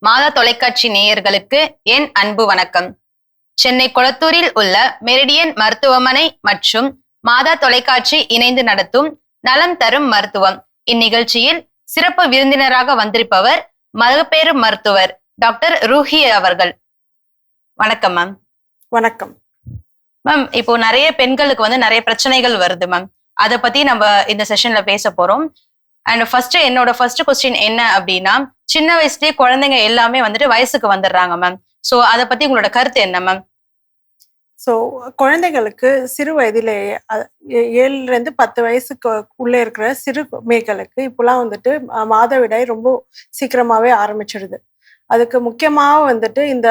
மாதா தொலைக்காட்சி நேயர்களுக்கு என் அன்பு வணக்கம். சென்னை கொளத்தூரில் உள்ள மெரிடியன் மருத்துவமனை மற்றும் மாதா தொலைக்காட்சி இணைந்து நடத்தும் நலம் தரும் மருத்துவம். இந்நிகழ்ச்சியில் சிறப்பு விருந்தினராக வந்திருப்பவர் மகப்பேறு மருத்துவர் டாக்டர் ரூஹி அவர்கள். வணக்கம் மேம். வணக்கம் மேம். இப்போ நிறைய பெண்களுக்கு நிறைய பிரச்சனைகள் வருது மேம். அதை பத்தி நம்ம இந்த செஷன்ல பேச போறோம். அண்ட் என்னோட ஃபர்ஸ்ட் கொஸ்டின் என்ன அப்படின்னா, சின்ன வயசுலயே குழந்தைங்க எல்லாமே வயசுக்கு வந்துடுறாங்க மேம். சோ அதை பத்தி உங்களோட கருத்து என்ன மேம்? ஸோ குழந்தைகளுக்கு சிறு வயதிலேயே 7லேருந்து 10 வயசுக்கு உள்ளே இருக்கிற சிறுமிகளுக்கு இப்போலாம் மாதவிடாய் ரொம்ப சீக்கிரமாவே ஆரம்பிச்சிடுது. அதுக்கு முக்கியமாக இந்த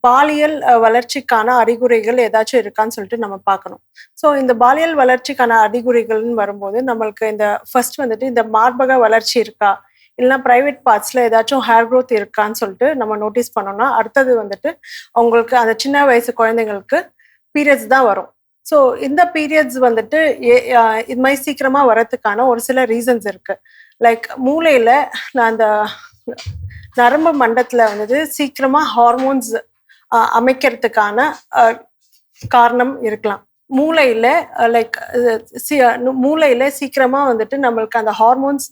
பாலியல் வளர்ச்சிக்கான அறிகுறிகள் ஏதாச்சும் இருக்கான்னு சொல்லிட்டு நம்ம பார்க்கணும். ஸோ இந்த பாலியல் வளர்ச்சிக்கான அறிகுறிகள்னு வரும்போது நம்மளுக்கு இந்த ஃபர்ஸ்ட் இந்த மார்பக வளர்ச்சி இருக்கா, இல்லைன்னா ப்ரைவேட் பார்ட்ஸில் ஏதாச்சும் ஹேர் க்ரோத் இருக்கான்னு சொல்லிட்டு நம்ம நோட்டீஸ் பண்ணோம்னா, அடுத்தது அவங்களுக்கு அந்த சின்ன வயசு குழந்தைங்களுக்கு பீரியட்ஸ் தான் வரும். ஸோ இந்த பீரியட்ஸ் இது மாதிரி சீக்கிரமாக வரதுக்கான ஒரு சில ரீசன்ஸ் இருக்குது. லைக் மூளையில் அந்த நரம்பு மண்டலத்தில் சீக்கிரமாக ஹார்மோன்ஸ் அமைக்கிறதுக்கான காரணம் இருக்கலாம். மூளையில் சீக்கிரமாக நம்மளுக்கு அந்த ஹார்மோன்ஸ்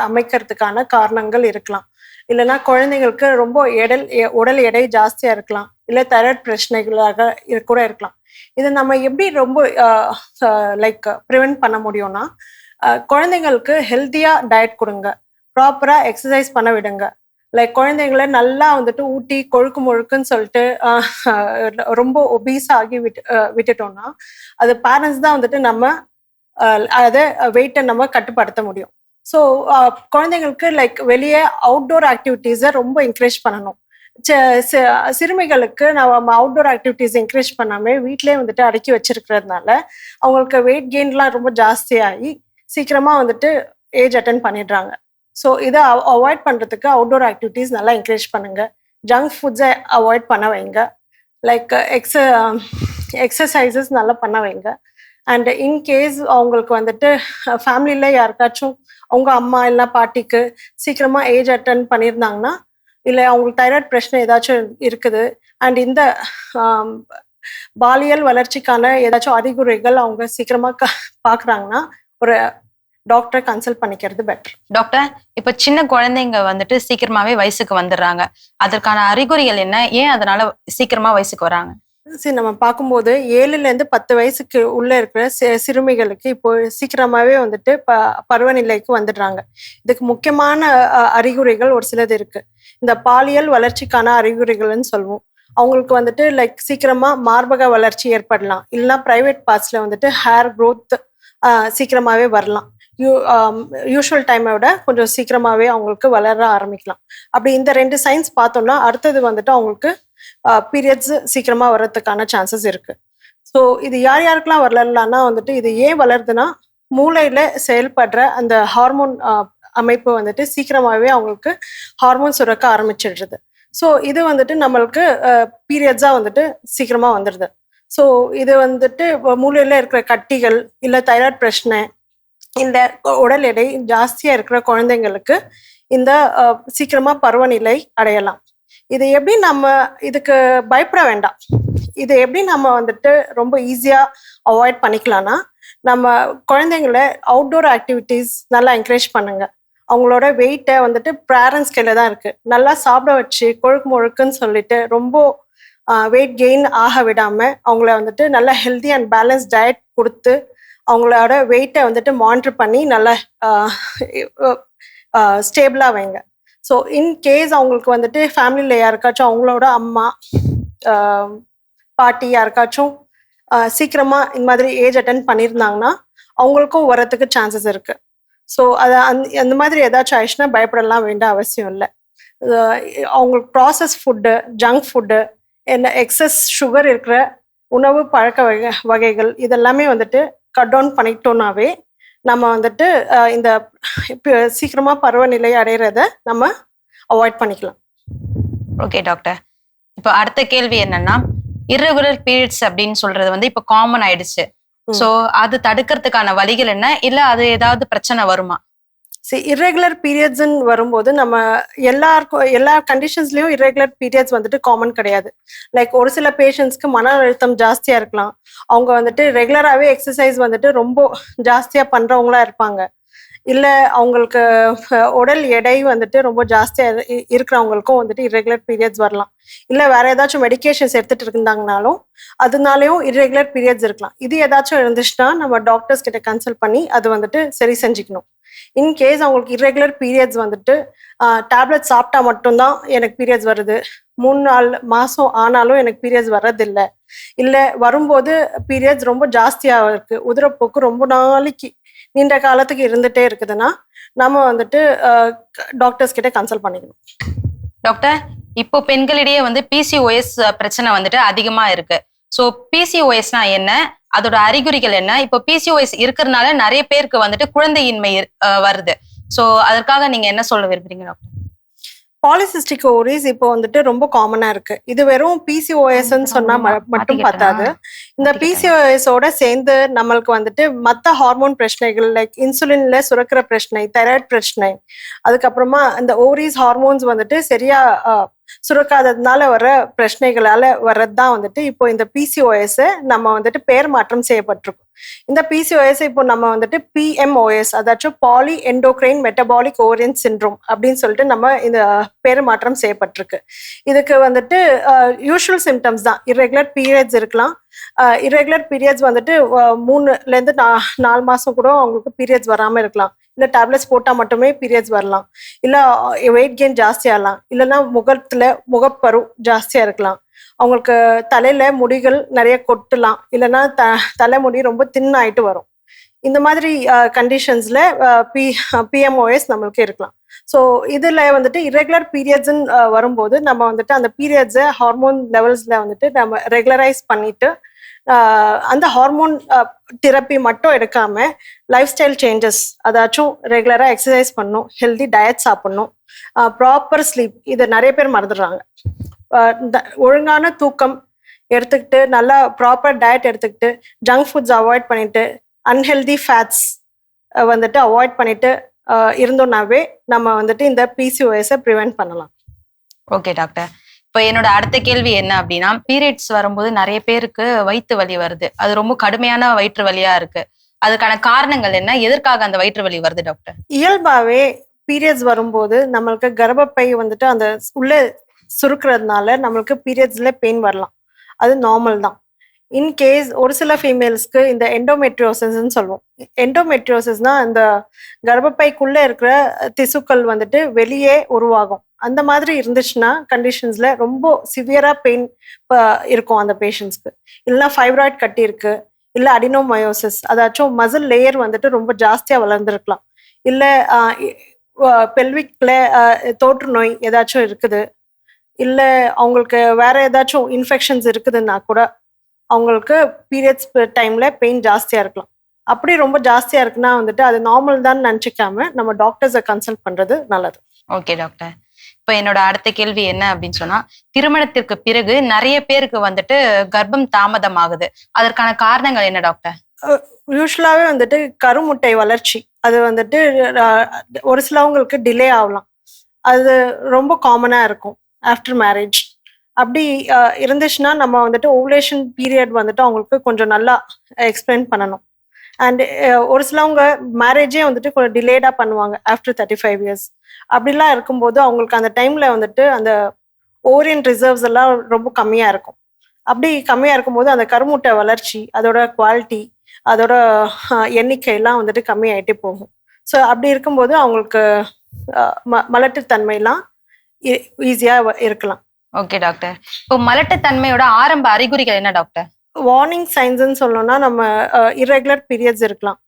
அமைக்கிறதுக்கான காரணங்கள் இருக்கலாம். இல்லைன்னா குழந்தைங்களுக்கு ரொம்ப உடல் எடை ஜாஸ்தியாக இருக்கலாம், இல்லை தைராய்டு பிரச்சனைகளாக கூட இருக்கலாம். இதை நம்ம எப்படி ரொம்ப ப்ரிவென்ட் பண்ண முடியும்னா, குழந்தைங்களுக்கு ஹெல்த்தியாக டயட் கொடுங்க, ப்ராப்பராக எக்ஸசைஸ் பண்ண விடுங்க. லைக் குழந்தைங்கள நல்லா ஊட்டி கொழுக்கு முழுக்குன்னு சொல்லிட்டு ரொம்ப ஒபீஸ் ஆகி விட்டுட்டோம்னா, அது பேரண்ட்ஸ் தான் நம்ம அதை வெயிட்டை நம்ம கட்டுப்படுத்த முடியும். ஸோ குழந்தைங்களுக்கு வெளியே அவுட்டோர் ஆக்டிவிட்டீஸை ரொம்ப என்கரேஜ் பண்ணணும். சிறுமிகளுக்கு நம்ம அவுட்டோர் ஆக்டிவிட்டீஸ் என்கரேஜ் பண்ணாமல் வீட்டிலே அடக்கி வச்சிருக்கிறதுனால அவங்களுக்கு வெயிட் கெயின்லாம் ரொம்ப ஜாஸ்தியாகி சீக்கிரமாக ஏஜ் அட்டன் பண்ணிடுறாங்க. ஸோ இதை அவாய்ட் பண்ணுறதுக்கு அவுட்டோர் ஆக்டிவிட்டீஸ் நல்லா என்கரேஜ் பண்ணுங்கள். ஜங்க் ஃபுட்ஸை அவாய்ட் பண்ண வைங்க. லைக் எக்ஸசைசஸ் நல்லா பண்ண வைங்க. அண்ட் இன்கேஸ் அவங்களுக்கு ஃபேமிலியில் யாருக்காச்சும் அவங்க அம்மா இல்லை பாட்டிக்கு சீக்கிரமாக ஏஜ் அட்டன் பண்ணியிருந்தாங்கன்னா, இல்லை அவங்களுக்கு தைராய்டு பிரச்சனை ஏதாச்சும் இருக்குது, அண்ட் இந்த பாலியல் வளர்ச்சிக்கான ஏதாச்சும் அறிகுறிகள் அவங்க சீக்கிரமாக பார்க்குறாங்கன்னா, ஒரு டாக்டரை கன்சல்ட் பண்ணிக்கிறது பெட்டர். டாக்டர், இப்ப சின்ன குழந்தைங்க சீக்கிரமாவே வயசுக்கு வந்துடுறாங்க, அதற்கான அறிகுறிகள் என்ன? ஏன் அதனால சீக்கிரமா வயசுக்கு வராங்க? சரி, நம்ம பார்க்கும்போது 7லேருந்து 10 வயசுக்கு உள்ள இருக்கிற சிறுமிகளுக்கு இப்போ சீக்கிரமாவே பருவநிலைக்கு வந்துடுறாங்க. இதுக்கு முக்கியமான அறிகுறிகள் ஒரு சிலது இருக்கு. இந்த பாலியல் வளர்ச்சிக்கான அறிகுறிகள்னு சொல்லுவோம். அவங்களுக்கு லைக் சீக்கிரமா மார்பக வளர்ச்சி ஏற்படலாம், இல்லைன்னா ப்ரைவேட் பார்ட்ஸ்ல ஹேர் க்ரோத் சீக்கிரமாவே வரலாம். யூஷுவல் டைமை விட கொஞ்சம் சீக்கிரமாகவே அவங்களுக்கு வளர ஆரம்பிக்கலாம். அப்படி இந்த 2 சைன்ஸ் பார்த்தோம்னா, அடுத்தது அவங்களுக்கு பீரியட்ஸ் சீக்கிரமாக வர்றதுக்கான சான்சஸ் இருக்குது. ஸோ இது யார் யாருக்கெல்லாம் வரலான்னா இது ஏன் வளருதுன்னா, மூளையில் செயல்படுற அந்த ஹார்மோன் அமைப்பு சீக்கிரமாகவே அவங்களுக்கு ஹார்மோன் சுரக்க ஆரம்பிச்சிடுறது. ஸோ இது நம்மளுக்கு பீரியட்ஸாக சீக்கிரமாக வந்துடுது. ஸோ இது மூளையில் இருக்கிற கட்டிகள், இல்லை தைராய்டு பிரச்சனை, இந்த உடல் எடை ஜாஸ்தியாக இருக்கிற குழந்தைங்களுக்கு இந்த சீக்கிரமாக பருவநிலை அடையலாம். இது எப்படி நம்ம இதுக்கு பயப்பட வேண்டாம். இது எப்படி நம்ம ரொம்ப ஈஸியாக அவாய்ட் பண்ணிக்கலாம்னா, நம்ம குழந்தைங்கள அவுட்டோர் ஆக்டிவிட்டீஸ் நல்லா என்கரேஜ் பண்ணுங்க. அவங்களோட வெயிட்டை பேரண்ட்ஸ் கையில் தான் இருக்குது. நல்லா சாப்பிட வச்சு கொழுக்கு முழுக்குன்னு சொல்லிட்டு ரொம்ப வெயிட் கெயின் ஆக விடாமல் அவங்கள நல்லா ஹெல்தி அண்ட் பேலன்ஸ் டயட் கொடுத்து அவங்களோட வெயிட்டை மானிட்டர் பண்ணி நல்லா ஸ்டேபிளாக வைங்க. ஸோ இன்கேஸ் அவங்களுக்கு ஃபேமிலியில் யாருக்காச்சும் அவங்களோட அம்மா பாட்டி யாருக்காச்சும் சீக்கிரமாக இந்த மாதிரி ஏஜ் அட்டன் பண்ணியிருந்தாங்கன்னா அவங்களுக்கும் வரத்துக்கு சான்சஸ் இருக்குது. ஸோ அதை அந்த மாதிரி ஏதாச்சும் ஆயிடுச்சுன்னா பயப்படலாம் வேண்டிய அவசியம் இல்லை. அவங்களுக்கு ப்ராசஸ் ஃபுட்டு, ஜங்க் ஃபுட்டு, என்ன எக்ஸஸ் சுகர் இருக்கிற உணவு பழக்க வகைகள் இதெல்லாமே கட் டவுன் பண்ணிட்டோம்னாவே நம்ம இந்த சீக்கிரமா பருவநிலை அடைகிறத நம்ம அவாய்ட் பண்ணிக்கலாம். ஓகே டாக்டர், இப்போ அடுத்த கேள்வி என்னன்னா, irregular periods அப்படின்னு சொல்றது இப்போ காமன் ஆயிடுச்சு. சோ அது தடுக்கிறதுக்கான வழிகள் என்ன, இல்ல அது ஏதாவது பிரச்சனை வருமா? இர்ரெகுலர் பீரியட்ஸ்ன்னு வரும்போது நம்ம எல்லா கண்டிஷன்ஸ்லயும் இர்ரெகுலர் பீரியட்ஸ் வந்துட்டு காமன் கிடையாது. லைக் ஒரு சில பேஷண்ட்ஸ்க்கு மன அழுத்தம் ஜாஸ்தியா இருக்கலாம். அவங்க வந்துட்டு ரெகுலராகவே எக்ஸசைஸ் வந்துட்டு ரொம்ப ஜாஸ்தியா பண்றவங்களா இருப்பாங்க. இல்ல அவங்களுக்கு உடல் எடை வந்துட்டு ரொம்ப ஜாஸ்தியா இருக்கிறவங்களுக்கும் வந்துட்டு இர்ரெகுலர் பீரியட்ஸ் வரலாம். இல்ல வேற ஏதாச்சும் மெடிகேஷன்ஸ் எடுத்துட்டு இருந்தாங்கனாலும் அதனாலயும் இர்ரெகுலர் பீரியட்ஸ் இருக்கலாம். இது ஏதாச்சும் இருந்துச்சுன்னா நம்ம டாக்டர்ஸ் கிட்ட கன்சல்ட் பண்ணி அது வந்துட்டு சரி செஞ்சுக்கணும். இன்கேஸ் அவங்களுக்கு இர்ரெகுலர் பீரியட்ஸ் வந்துட்டு டேப்லெட் சாப்பிட்டா மட்டும்தான் எனக்கு பீரியட்ஸ் வருது, 3-4 மாசம் ஆனாலும் எனக்கு பீரியட்ஸ் வர்றதில்லை, இல்ல வரும்போது பீரியட்ஸ் ரொம்ப ஜாஸ்தியா இருக்கு, உதிரப்போக்கு ரொம்ப நாளைக்கு நீண்ட காலத்துக்கு இருந்துட்டே இருக்குதுன்னா நம்ம வந்துட்டு டாக்டர்ஸ் கிட்ட கன்சல்ட் பண்ணிக்கணும். டாக்டர், இப்போ பெண்களிடையே வந்து பிசிஓஎஸ் பிரச்சனை வந்துட்டு அதிகமா இருக்கு. ஸோ பிசிஓஎஸ்னா என்ன, அதோட அறிகுறிகள் என்ன? இப்போ பிசிஓஎஸ் இருக்கிறதுனால நிறைய பேருக்கு வந்துட்டு குழந்தையின்மை வருது. ஸோ அதற்காக நீங்க என்ன சொல்ல விரும்புறீங்க டாக்டர்? பாலிசிஸ்டிக் ஓவரிஸ் இப்போ வந்துட்டு ரொம்ப காமனா இருக்கு. இது வெறும் பிசிஓஎஸ்ன்னு சொன்னா மட்டும் பத்தாது. இந்த பிசிஓஎஸோட சேர்ந்து நம்மளுக்கு வந்துட்டு மற்ற ஹார்மோன் பிரச்சனைகள் லைக் இன்சுலின்ல சுரக்கிற பிரச்சனை, தைராய்டு பிரச்சனை, அதுக்கப்புறமா இந்த ஓவரிஸ் ஹார்மோன்ஸ் வந்துட்டு சரியா சுரக்காததுனால வர பிரச்சனைகளால வர்றதுதான் வந்துட்டு இப்போ இந்த பிசிஓஎஸ் நம்ம வந்துட்டு பெயர் மாற்றம் செய்யப்பட்டிருக்கும். இந்த பிசிஓஎஸ் இப்போ நம்ம வந்துட்டு பிஎம்ஓஎஸ், அதாச்சும் poly endocrine metabolic ovarian syndrome அப்படின்னு சொல்லிட்டு நம்ம இந்த பெயர் மாற்றம் செய்யப்பட்டிருக்கு. இதுக்கு வந்துட்டு யூஷுவல் சிம்டம்ஸ் தான். இர்ரெகுலர் பீரியட்ஸ் இருக்கலாம். இர்ரெகுலர் பீரியட்ஸ் வந்துட்டு 3லேருந்து 4 மாசம் கூட அவங்களுக்கு பீரியட்ஸ் வராம இருக்கலாம். இல்லை டேப்லெட்ஸ் போட்டால் மட்டுமே பீரியட்ஸ் வரலாம். இல்லை வெயிட் கெயின் ஜாஸ்தியாகலாம். இல்லைன்னா முகப்பரு ஜாஸ்தியாக இருக்கலாம். அவங்களுக்கு தலையில முடிகள் நிறைய கொட்டலாம். இல்லைன்னா தலைமுடி ரொம்ப தின் ஆயிட்டு வரும். இந்த மாதிரி கண்டிஷன்ஸ்ல பிஎம்ஓஎஸ் நம்மளுக்கு இருக்கலாம். ஸோ இதில் வந்துட்டு இர்ரெகுலர் பீரியட்ஸ்ன்னு வரும்போது நம்ம வந்துட்டு அந்த பீரியட்ஸை ஹார்மோன் லெவல்ஸில் வந்துட்டு நம்ம ரெகுலரைஸ் பண்ணிட்டு அந்த ஹார்மோன் தெரப்பி மட்டும் எடுக்காம லைஃப் ஸ்டைல் சேஞ்சஸ், அதாச்சும் ரெகுலராக எக்ஸசைஸ் பண்ணணும், ஹெல்தி டயட் சாப்பிடணும், ப்ராப்பர் ஸ்லீப். இதை நிறைய பேர் மறந்துடுறாங்க. ஒழுங்கான தூக்கம் எடுத்துக்கிட்டு நல்லா ப்ராப்பர் டயட் எடுத்துக்கிட்டு ஜங்க் ஃபுட்ஸ் அவாய்ட் பண்ணிட்டு அன்ஹெல்தி ஃபேட்ஸ் வந்துட்டு அவாய்ட் பண்ணிட்டு இருந்தோம்னாவே நம்ம வந்துட்டு இந்த பிசிஓஎஸை ப்ரிவென்ட் பண்ணலாம். ஓகே டாக்டர், இப்போ என்னோட அடுத்த கேள்வி என்ன அப்படின்னா, பீரியட்ஸ் வரும்போது நிறைய பேருக்கு வயிற்று வலி வருது. அது ரொம்ப கடுமையான வயிற்று வலியா இருக்கு. அதுக்கான காரணங்கள் என்ன, எதற்காக அந்த வயிற்று வலி வருது டாக்டர்? இயல்பாவே பீரியட்ஸ் வரும்போது நம்மளுக்கு கர்ப்பப்பை வந்துட்டு அந்த உள்ள சுருக்கிறதுனால நம்மளுக்கு பீரியட்ஸ்ல பெயின் வரலாம். அது நார்மல் தான். இன்கேஸ் ஒரு சில ஃபீமேல்ஸ்க்கு இந்த எண்டோமெட்ரியோசிஸ்ன்னு சொல்லுவோம். எண்டோமெட்ரியோசிஸ்னா இந்த கர்ப்பப்பைக்குள்ள இருக்கிற திசுக்கள் வந்துட்டு வெளியே உருவாகும். அந்த மாதிரி இருந்துச்சுன்னா கண்டிஷன்ஸ்ல ரொம்ப சிவியரா பெயின் இருக்கும் அந்த பேஷண்ட்ஸ்க்கு. இல்லைன்னா ஃபைப்ராய்ட் கட்டி இருக்கு, இல்லை அடினோமயோசிஸ், அதாச்சும் மசில் லேயர் வந்துட்டு ரொம்ப ஜாஸ்தியா வளர்ந்துருக்கலாம். இல்லை பெல்விக்ல தோற்று நோய் ஏதாச்சும் இருக்குது, இல்லை அவங்களுக்கு வேற ஏதாச்சும் இன்ஃபெக்ஷன்ஸ் இருக்குதுன்னா கூட அவங்களுக்கு பீரியட்ஸ் டைம்ல பெயின் ஜாஸ்தியா இருக்கலாம். அப்படி ரொம்ப ஜாஸ்தியா இருக்குன்னா வந்துட்டு அது நார்மல் தான் நினச்சிக்காம நம்ம டாக்டர்ஸை கன்சல்ட் பண்றது நல்லது. ஓகே டாக்டர், இப்போ என்னோட அடுத்த கேள்வி என்ன அப்படின்னு சொன்னா, திருமணத்திற்கு பிறகு நிறைய பேருக்கு வந்துட்டு கர்ப்பம் தாமதம் ஆகுது. அதற்கான காரணங்கள் என்ன டாக்டர்? யூஸ்வலாவே வந்துட்டு கருமுட்டை வளர்ச்சி அது வந்துட்டு ஒரு சிலவங்களுக்கு டிலே ஆகலாம். அது ரொம்ப காமனா இருக்கும் ஆஃப்டர் மேரேஜ். அப்படி இருந்துச்சுன்னா நம்ம வந்துட்டு ஓவுலேஷன் பீரியட் வந்துட்டு அவங்களுக்கு கொஞ்சம் நல்லா எக்ஸ்பிளைன் பண்ணணும். அண்ட் ஒரு சிலவங்க மேரேஜே வந்துட்டு கொஞ்சம் டிலேடாக பண்ணுவாங்க ஆஃப்டர் 35 years. அப்படிலாம் இருக்கும்போது அவங்களுக்கு அந்த டைம்ல வந்துட்டு அந்த ஓரியன் ரிசர்வ்ஸ் எல்லாம் ரொம்ப கம்மியாக இருக்கும். அப்படி கம்மியாக இருக்கும்போது அந்த கருமுட்டை வளர்ச்சி, அதோட குவாலிட்டி, அதோட எண்ணிக்கையெல்லாம் வந்துட்டு கம்மியாயிட்டே போகும். ஸோ அப்படி இருக்கும்போது அவங்களுக்கு மலட்டுத்தன்மையெல்லாம் ஈஸியாக இருக்கலாம். ஓகே டாக்டர், இப்போ மலட்டுத்தன்மையோட ஆரம்ப அறிகுறிகள் என்ன டாக்டர்? வார்னிங் சைன்ஸ்ன்னு சொல்லணும்னா நம்ம இர்ரெகுலர் பீரியட்ஸ் இருக்கலாம்.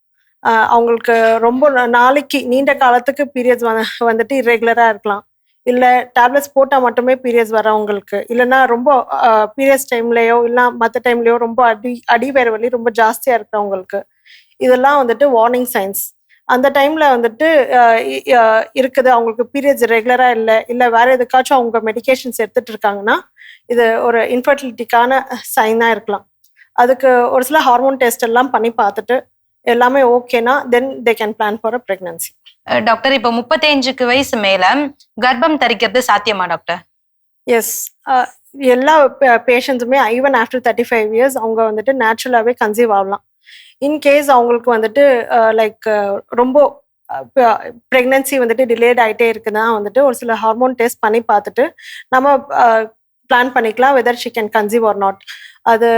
அவங்களுக்கு ரொம்ப நாளைக்கு நீண்ட காலத்துக்கு பீரியட்ஸ் வந்துட்டு இர்ரெகுலராக இருக்கலாம். இல்லை டேப்லெட்ஸ் போட்டால் மட்டுமே பீரியட்ஸ் வரவங்களுக்கு, இல்லைன்னா ரொம்ப பீரியட்ஸ் டைம்லேயோ இல்லை மற்ற டைம்லேயோ ரொம்ப அடிவயிறு வலி ரொம்ப ஜாஸ்தியாக இருக்கிறவங்களுக்கு இதெல்லாம் வந்துட்டு வார்னிங் சைன்ஸ். அந்த டைமில் வந்துட்டு இருக்குது அவங்களுக்கு பீரியட்ஸ் ரெகுலராக இல்லை வேற எதுக்காச்சும் அவங்க மெடிகேஷன்ஸ் எடுத்துகிட்டு இருக்காங்கன்னா இது ஒரு இன்ஃபர்டிலிட்டிக்கான சைனாக இருக்கலாம். அதுக்கு ஒரு சில ஹார்மோன் டெஸ்ட் எல்லாம் பண்ணி பார்த்துட்டு எல்லாமே ஓகேனா then they can plan for a pregnancy. Doctor இப்போ 35 வயசு மேல கர்ப்பம் தரிக்கிறது சாத்தியமா டாக்டர்? எஸ். எல்லா பேஷண்ட்ஸுமே ஈவன் ஆஃப்டர் 35 இயர்ஸ் அவங்க வந்துட்டு நேச்சுரலாகவே கன்சீவ் ஆகலாம். இன்கேஸ் அவங்களுக்கு வந்துட்டு லைக் ரொம்ப ப்ரெக்னன்சி வந்துட்டு டிலேட் ஆகிட்டே இருக்குன்னா வந்துட்டு ஒரு சில ஹார்மோன் டெஸ்ட் பண்ணி பார்த்துட்டு நம்ம பிளான் பண்ணிக்கலாம் whether she can conceive or not. அது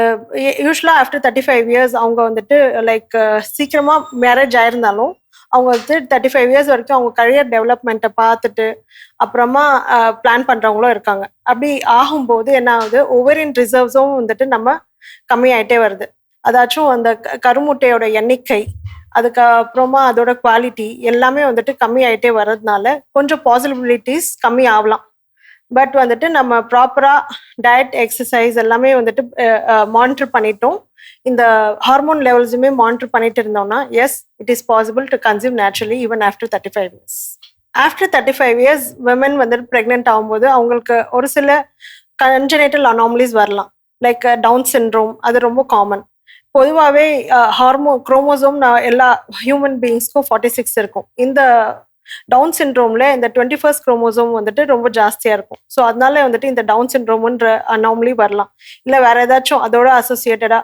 யூஸ்வலாக ஆஃப்டர் 35 இயர்ஸ் அவங்க வந்துட்டு லைக் சீக்கிரமாக மேரேஜ் ஆயிருந்தாலும் அவங்க வந்து 35 இயர்ஸ் வரைக்கும் அவங்க கரியர் டெவலப்மெண்ட்டை பார்த்துட்டு அப்புறமா பிளான் பண்ணுறவங்களும் இருக்காங்க. அப்படி ஆகும்போது என்ன ஆகுது, ஓவரியன் ரிசர்வ்ஸும் வந்துட்டு நம்ம கம்மியாயிட்டே வருது. அதாச்சும் அந்த கருமுட்டையோட எண்ணிக்கை, அதுக்கப்புறமா அதோட குவாலிட்டி எல்லாமே வந்துட்டு கம்மி ஆகிட்டே வர்றதுனால கொஞ்சம் பாசிபிலிட்டிஸ் கம்மி ஆகலாம். பட் வந்துட்டு நம்ம ப்ராப்பராக டயட் எக்ஸசைஸ் எல்லாமே வந்துட்டு மானிட்டர் பண்ணிட்டோம், இந்த ஹார்மோன் லெவல்ஸுமே மானிட்டர் பண்ணிட்டு இருந்தோம்னா S it is possible to conceive naturally even after 35 years. After 35 years women வந்துட்டு ப்ரெக்னென்ட் ஆகும்போது அவங்களுக்கு ஒரு சில கன்ஜெனிட்டல் அனாமலிஸ் வரலாம். லைக் டவுன் சிண்ட்ரோம், அது ரொம்ப காமன். பொதுவாகவே குரோமோசோம் எல்லா ஹியூமன் பீயிங்ஸ்க்கும் 46 இருக்கும். இந்த டவுன் சிண்ட்ரோம்ல இந்த 21st குரோமோசோம் வந்துட்டு ரொம்ப ஜாஸ்தியாக இருக்கும். ஸோ அதனால வந்துட்டு இந்த டவுன் சிண்ட்ரோம்ன்ற அனாமலி வரலாம். இல்லை வேற ஏதாச்சும் அதோட அசோசியேட்டடாக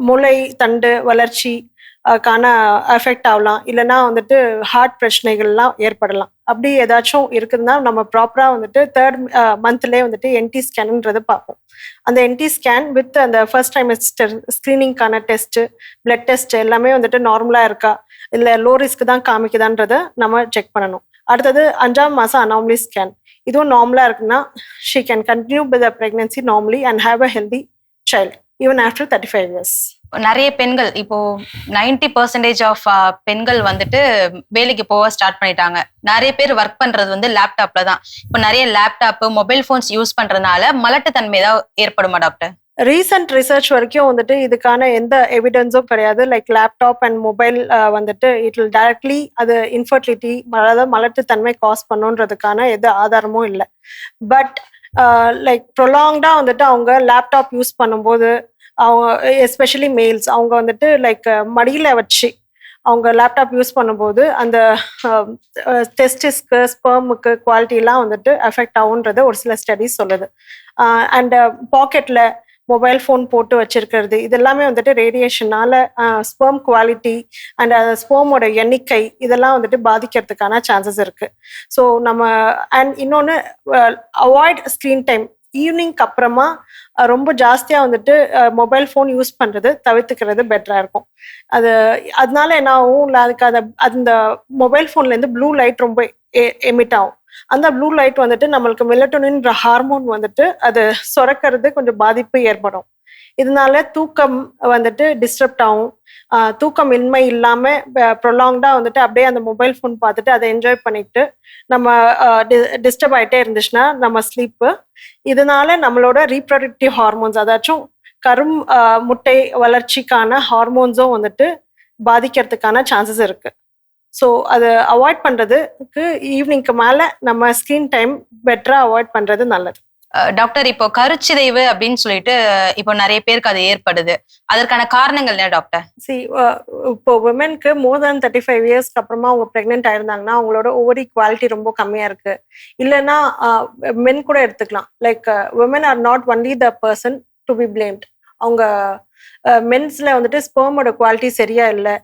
முளை தண்டு வளர்ச்சி கான எஃபெக்ட் ஆகலாம். இல்லைன்னா வந்துட்டு ஹார்ட் பிரச்சனைகள்லாம் ஏற்படலாம். அப்படி ஏதாச்சும் இருக்குதுன்னா நம்ம ப்ராப்பராக வந்துட்டு 3rd மந்த்லேயே வந்துட்டு என்டி ஸ்கேனுன்றதை பார்ப்போம். அந்த என்டி ஸ்கேன் வித் அந்த ஃபர்ஸ்ட் ட்ரைமெஸ்டர் ஸ்க்ரீனிங்கான டெஸ்ட்டு, பிளட் டெஸ்ட் எல்லாமே வந்துட்டு நார்மலாக இருக்கா இல்லை லோ ரிஸ்க் தான் காமிக்குதான்றதை நம்ம செக் பண்ணணும். அடுத்தது 5ஆம் மாதம் அனாமலி ஸ்கேன், இதுவும் நார்மலாக இருக்குன்னா she can continue with the pregnancy normally and have a healthy child even after 35 years. நிறைய பெண்கள் இப்போ 90% ஆஃப் பெண்கள் வந்துட்டு வேலைக்கு போக ஸ்டார்ட் பண்ணிட்டாங்க. நிறைய பேர் ஒர்க் பண்றது வந்து லேப்டாப்ல தான். இப்போ நிறைய லேப்டாப் மொபைல் போன்ஸ் யூஸ் பண்றதுனால மலட்டுத்தன்மை ஏதாவது ஏற்படுமா டாக்டர்? ரீசன்ட் ரிசர்ச் வரைக்கும் வந்துட்டு இதுக்கான எந்த எவிடன்ஸும் கிடையாது. லைக் லேப்டாப் அண்ட் மொபைல் வந்துட்டு இட் வில் டைரக்ட்லி அது இன்ஃபர்டிலிட்டி, அதாவது மலட்டுத்தன்மை காஸ் பண்ணுன்றதுக்கான எந்த ஆதாரமும் இல்லை. பட் லைக் ப்ரொலாங்டாக வந்துட்டு அவங்க லேப்டாப் யூஸ் பண்ணும்போது அவங்க எஸ்பெஷலி மேல்ஸ் அவங்க வந்துட்டு லைக் மடியில் வச்சு அவங்க லேப்டாப் யூஸ் பண்ணும்போது அந்த டெஸ்டிஸ்க்கு ஸ்பெர்முக்கு குவாலிட்டிலாம் வந்துட்டு எஃபெக்ட் ஆகுன்றது ஒரு சில ஸ்டடிஸ் சொல்லுது. அண்ட் பாக்கெட்டில் மொபைல் ஃபோன் போட்டு வச்சிருக்கிறது இதெல்லாமே வந்துட்டு ரேடியேஷனால ஸ்பெர்ம் குவாலிட்டி அண்ட் ஸ்பெர்மோட எண்ணிக்கை இதெல்லாம் வந்துட்டு பாதிக்கிறதுக்கான சான்சஸ் இருக்குது. ஸோ நம்ம அண்ட் இன்னொன்று அவாய்ட் ஸ்க்ரீன் டைம். ஈவினிங்க்கு அப்புறமா ரொம்ப ஜாஸ்தியாக வந்துட்டு மொபைல் ஃபோன் யூஸ் பண்ணுறது தவிர்த்துக்கிறது பெட்டராக இருக்கும். அதனால என்ன ஆகும், இல்லை அதுக்கு அந்த மொபைல் ஃபோன்லேருந்து ப்ளூ லைட் ரொம்ப எமிட் ஆகும். அந்த ப்ளூ லைட் வந்துட்டு நம்மளுக்கு மெலட்டோனின்ற ஹார்மோன் வந்துட்டு அது சுரக்கிறது கொஞ்சம் பாதிப்பு ஏற்படும். இதனால தூக்கம் வந்துட்டு டிஸ்டர்ப்ட் ஆகும். தூக்கம் இன்மை இல்லாமல் ப்ரொலாங்டாக வந்துட்டு அப்படியே அந்த மொபைல் ஃபோன் பார்த்துட்டு அதை என்ஜாய் பண்ணிட்டு நம்ம டிஸ்டர்ப் ஆகிட்டே இருந்துச்சுன்னா நம்ம ஸ்லீப்பு, இதனால நம்மளோட ரீப்ரொடக்டிவ் ஹார்மோன்ஸ் அதாச்சும் முட்டை வளர்ச்சிக்கான ஹார்மோன்ஸும் வந்துட்டு பாதிக்கிறதுக்கான சான்சஸ் இருக்குது. ஸோ அதை அவாய்ட் பண்ணுறதுக்கு ஈவினிங்க்கு மேலே நம்ம ஸ்க்ரீன் டைம் பெட்டராக அவாய்ட் பண்ணுறது நல்லது. டாக்டர், இப்போ கருச்சிதைவு அப்படின்னு சொல்லிட்டு இப்போ நிறைய பேருக்கு அது ஏற்படுது, அதற்கான காரணங்கள் என்ன டாக்டர்? இப்போ விமென்க்கு மோர் தேன் 35 இயர்ஸ்க்கு அப்புறமா அவங்க ப்ரெக்னென்ட் ஆயிருந்தாங்கன்னா அவங்களோட ஓவரி குவாலிட்டி ரொம்ப கம்மியாக இருக்கு. இல்லைன்னா மென் கூட எடுத்துக்கலாம். Like women are not only the person to be blamed. அவங்க மென்ஸ்ல வந்துட்டு ஸ்பெர்மோட குவாலிட்டி சரியா இல்லை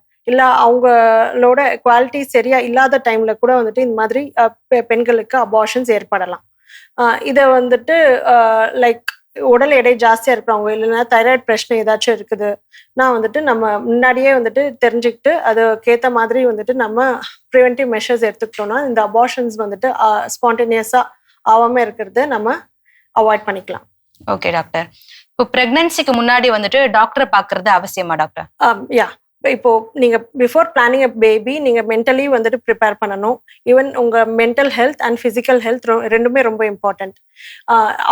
அவங்களோட குவாலிட்டி சரியா இல்லாத டைம்ல கூட வந்துட்டு இந்த மாதிரி பெண்களுக்கு அபார்ஷன்ஸ் ஏற்படலாம். இதை வந்துட்டு லைக் உடல் எடை ஜாஸ்தியாக இருக்கிறவங்க இல்லைன்னா தைராய்டு பிரச்சனை ஏதாச்சும் இருக்குதுன்னா வந்துட்டு நம்ம முன்னாடியே வந்துட்டு தெரிஞ்சுக்கிட்டு அதுக்கேற்ற மாதிரி வந்துட்டு நம்ம ப்ரிவென்டிவ் மெஷர்ஸ் எடுத்துக்கிட்டோம்னா இந்த அபார்ஷன்ஸ் வந்துட்டு ஸ்பான்டேனியஸாக ஆகாமல் இருக்கிறது நம்ம அவாய்ட் பண்ணிக்கலாம். ஓகே டாக்டர், இப்போ பிரெக்னன்சிக்கு முன்னாடி வந்துட்டு டாக்டரை பார்க்கறது அவசியமா டாக்டர்? யா, இப்போ நீங்க பிஃபோர் பிளானிங் அ பேபி நீங்க மென்டலி வந்துட்டு ப்ரிப்பேர் பண்ணணும். ஈவன் உங்க mental health and physical health ரெண்டுமே ரொம்ப இம்பார்ட்டன்ட்.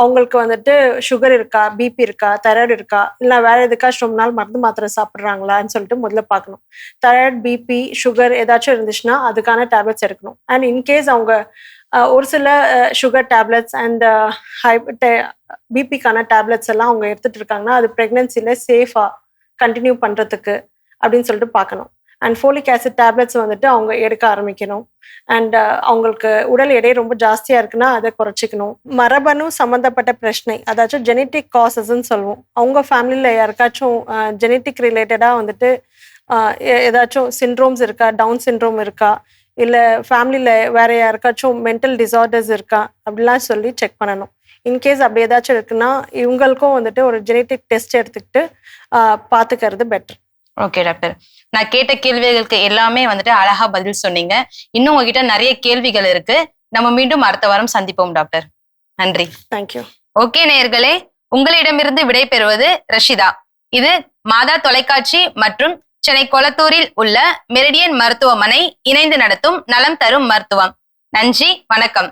அவங்களுக்கு வந்துட்டு சுகர் இருக்கா, பிபி இருக்கா, தைராய்டு இருக்கா, இல்லை வேற எதுக்காச்சும் ரொம்ப நாள் மருந்து மாத்திரை சாப்பிட்றாங்களான்னு சொல்லிட்டு முதல்ல பார்க்கணும். தைராய்டு, பிபி, சுகர் ஏதாச்சும் இருந்துச்சுன்னா அதுக்கான டேப்லெட்ஸ் எடுக்கணும். அண்ட் இன்கேஸ் அவங்க ஒரு சில சுகர் டேப்லெட்ஸ் அண்ட் பிபிக்கான டேப்லெட்ஸ் எல்லாம் அவங்க எடுத்துட்டு இருக்காங்கன்னா அது ப்ரெக்னன்சியில் சேஃபாக கண்டினியூ பண்ணுறதுக்கு அப்படின்னு சொல்லிட்டு பார்க்கணும். அண்ட் ஃபோலிக் ஆசிட் டேப்லெட்ஸ் வந்துட்டு அவங்க எடுக்க ஆரம்பிக்கணும். அண்ட் அவங்களுக்கு உடல் எடை ரொம்ப ஜாஸ்தியாக இருக்குன்னா அதை குறைச்சிக்கணும். மரபணு சம்மந்தப்பட்ட பிரச்சனை, அதாச்சும் ஜெனட்டிக் காசஸ்ன்னு சொல்லுவோம். அவங்க ஃபேமிலியில் யாருக்காச்சும் ஜெனட்டிக் ரிலேட்டடாக வந்துட்டு ஏதாச்சும் சிண்ட்ரோம்ஸ் இருக்கா, டவுன் சிண்ட்ரோம் இருக்கா, இல்லை ஃபேமிலியில் வேற யாருக்காச்சும் மென்டல் டிசார்டர்ஸ் இருக்கா அப்படிலாம் சொல்லி செக் பண்ணணும். இன்கேஸ் அப்படி ஏதாச்சும் இருக்குன்னா இவங்களுக்கும் வந்துட்டு ஒரு ஜெனட்டிக் டெஸ்ட் எடுத்துக்கிட்டு பார்த்துக்கிறது பெட்டர். ஓகே டாக்டர், நான் கேட்ட கேள்விகளுக்கு எல்லாமே வந்துட்டு அழகா பதில் சொன்னீங்க. இன்னும் உங்ககிட்ட நிறைய கேள்விகள் இருக்கு. நம்ம மீண்டும் அடுத்த வாரம் சந்திப்போம் டாக்டர். நன்றி. தேங்க்யூ. ஓகே நேயர்களே, உங்களிடமிருந்து விடை பெறுவது ரஷிதா. இது மாதா தொலைக்காட்சி மற்றும் சென்னை கொளத்தூரில் உள்ள மெரிடியன் மருத்துவமனை இணைந்து நடத்தும் நலம் தரும் மருத்துவம். நன்றி, வணக்கம்.